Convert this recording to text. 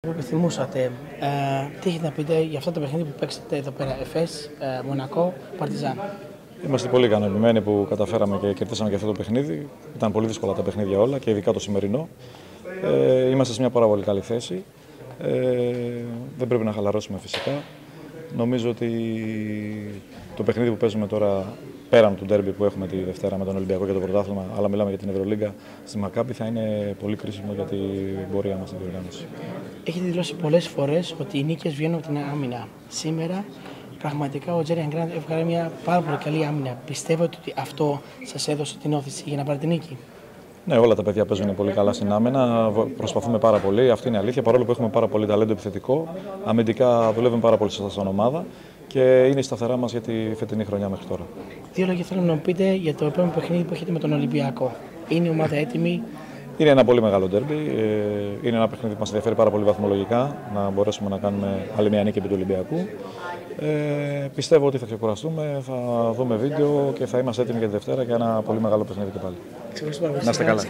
Που επιθυμούσατε, τι έχετε να πείτε για αυτό το παιχνίδι που παίξατε εδώ πέρα, ΕΦΕΣ, Μονακό, Παρτιζάν? Είμαστε πολύ ικανοποιημένοι που καταφέραμε και κερδίσαμε και αυτό το παιχνίδι. Ήταν πολύ δύσκολα τα παιχνίδια όλα και ειδικά το σημερινό. Είμαστε σε μια πάρα πολύ καλή θέση. Δεν πρέπει να χαλαρώσουμε φυσικά. Νομίζω ότι το παιχνίδι που παίζουμε τώρα, πέραν του ντέρμπι που έχουμε τη Δευτέρα με τον Ολυμπιακό και το πρωτάθλημα, αλλά μιλάμε για την Ευρωλίγκα στη Μακάμπι, θα είναι πολύ κρίσιμο για την πορεία μας στην διοργάνωση. Έχετε δηλώσει πολλές φορές ότι οι νίκες βγαίνουν από την άμυνα. Σήμερα, πραγματικά, ο Τζέριαν Γκραντ έβγαλε μια πάρα πολύ καλή άμυνα. Πιστεύετε ότι αυτό σας έδωσε την όθηση για να πάρετε νίκη? Ναι, όλα τα παιδιά παίζουν πολύ καλά στην άμυνα. Προσπαθούμε πάρα πολύ. Αυτή είναι η αλήθεια. Παρόλο που έχουμε πάρα πολύ ταλέντο επιθετικό, αμυντικά δουλεύουμε πάρα πολύ σωστά σαν ομάδα και είναι η σταθερά μας για τη φετινή χρονιά μέχρι τώρα. Δύο λόγια θέλω να μου πείτε για το επόμενο παιχνίδι που έχετε με τον Ολυμπιακό. Είναι η ομάδα έτοιμη? Είναι ένα πολύ μεγάλο ντέρμπι. Είναι ένα παιχνίδι που μας ενδιαφέρει πάρα πολύ βαθμολογικά, να μπορέσουμε να κάνουμε άλλη μια νίκη επί του Ολυμπιακού. Πιστεύω ότι θα ξεκουραστούμε, θα δούμε βίντεο και θα είμαστε έτοιμοι για τη Δευτέρα για ένα πολύ μεγάλο παιχνίδι και πάλι. Να είστε καλά.